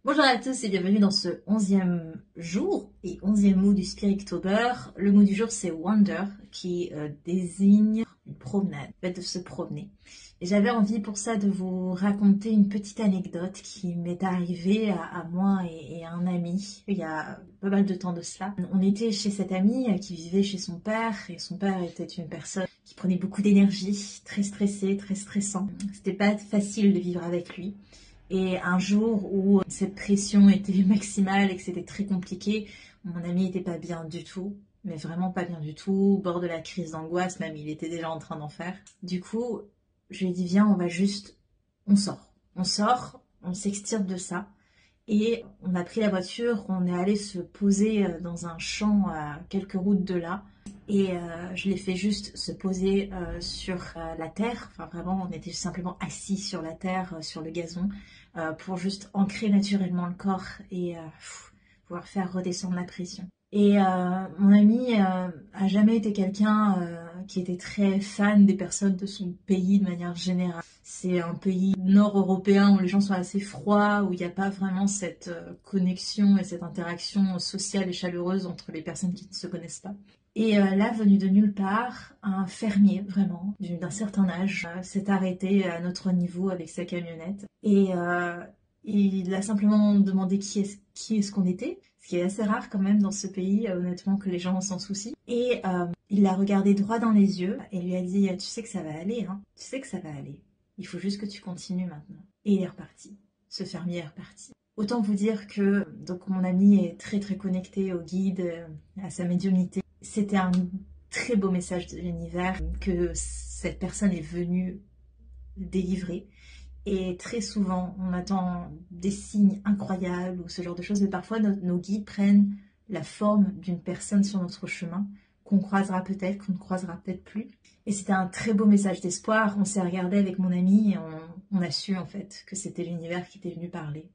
Bonjour à tous et bienvenue dans ce 11e jour et 11e mot du Spirittober. Le mot du jour c'est Wander qui désigne une promenade, le fait de se promener. Et j'avais envie pour ça de vous raconter une petite anecdote qui m'est arrivée à moi et à un ami il y a pas mal de temps de cela. On était chez cet ami qui vivait chez son père et son père était une personne qui prenait beaucoup d'énergie, très stressé, très stressant. C'était pas facile de vivre avec lui. Et un jour où cette pression était maximale et que c'était très compliqué, mon ami n'était pas bien du tout, mais vraiment pas bien du tout, au bord de la crise d'angoisse, même il était déjà en train d'en faire. Du coup, je lui ai dit viens, on sort, on s'extirpe de ça. Et on a pris la voiture, on est allé se poser dans un champ à quelques routes de là. Et je l'ai fait juste se poser sur la terre. Enfin vraiment, on était simplement assis sur la terre, sur le gazon, pour juste ancrer naturellement le corps et pouvoir faire redescendre la pression. Et mon ami a jamais été quelqu'un qui était très fan des personnes de son pays de manière générale. C'est un pays nord-européen où les gens sont assez froids, où il n'y a pas vraiment cette connexion et cette interaction sociale et chaleureuse entre les personnes qui ne se connaissent pas. Et là, venu de nulle part, un fermier, vraiment, d'un certain âge, s'est arrêté à notre niveau avec sa camionnette. Et il a simplement demandé qui est-ce qu'on était, ce qui est assez rare quand même dans ce pays, honnêtement, que les gens s'en soucient. Et il l'a regardé droit dans les yeux et lui a dit « Tu sais que ça va aller, hein, tu sais que ça va aller. Il faut juste que tu continues maintenant. » Et il est reparti. Ce fermier est reparti. Autant vous dire que donc mon ami est très très connecté au guide, à sa médiumnité. C'était un très beau message de l'univers que cette personne est venue délivrer. Et très souvent, on attend des signes incroyables ou ce genre de choses, mais parfois nos guides prennent la forme d'une personne sur notre chemin, qu'on croisera peut-être, qu'on ne croisera peut-être plus. Et c'était un très beau message d'espoir. On s'est regardé avec mon ami et on a su en fait que c'était l'univers qui était venu parler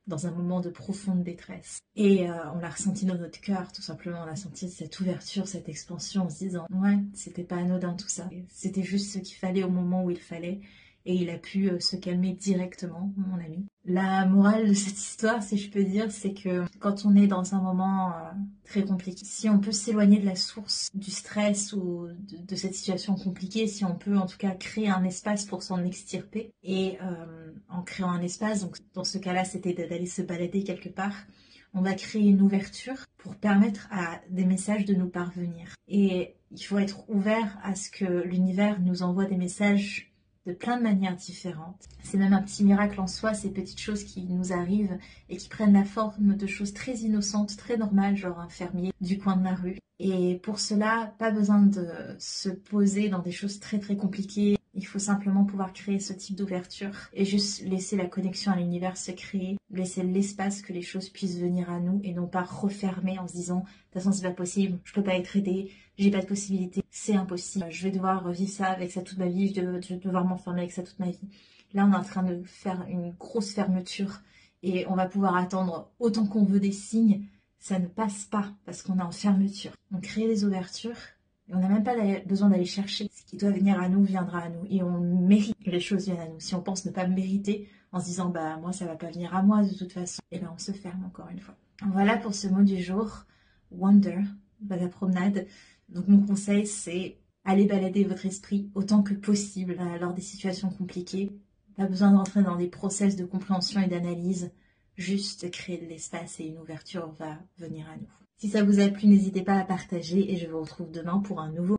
dans un moment de profonde détresse. Et on l'a ressenti dans notre cœur, tout simplement. On a senti cette ouverture, cette expansion en se disant « Ouais, c'était pas anodin tout ça. C'était juste ce qu'il fallait au moment où il fallait. » Et il a pu se calmer directement, mon ami. La morale de cette histoire, si je peux dire, c'est que quand on est dans un moment très compliqué, si on peut s'éloigner de la source du stress ou de cette situation compliquée, si on peut en tout cas créer un espace pour s'en extirper, et en créant un espace, donc dans ce cas-là, c'était d'aller se balader quelque part, on va créer une ouverture pour permettre à des messages de nous parvenir. Et il faut être ouvert à ce que l'univers nous envoie des messages de plein de manières différentes. C'est même un petit miracle en soi, ces petites choses qui nous arrivent et qui prennent la forme de choses très innocentes, très normales, genre un fermier du coin de la rue. Et pour cela, pas besoin de se poser dans des choses très très compliquées. Il faut simplement pouvoir créer ce type d'ouverture et juste laisser la connexion à l'univers se créer, laisser l'espace que les choses puissent venir à nous et non pas refermer en se disant « de toute façon c'est pas possible, je peux pas être aidée, j'ai pas de possibilité, c'est impossible, je vais devoir vivre ça avec ça toute ma vie, je vais devoir m'enfermer avec ça toute ma vie. » Là on est en train de faire une grosse fermeture et on va pouvoir attendre autant qu'on veut des signes, ça ne passe pas parce qu'on est en fermeture. On crée des ouvertures. Et on n'a même pas besoin d'aller chercher. Ce qui doit venir à nous viendra à nous. Et on mérite que les choses viennent à nous. Si on pense ne pas mériter en se disant bah moi ça va pas venir à moi de toute façon, et ben on se ferme encore une fois. Voilà pour ce mot du jour. Wander, la promenade. Donc mon conseil c'est aller balader votre esprit autant que possible lors des situations compliquées. Pas besoin de rentrer dans des process de compréhension et d'analyse. Juste créer de l'espace et une ouverture va venir à nous. Si ça vous a plu, n'hésitez pas à partager et je vous retrouve demain pour un nouveau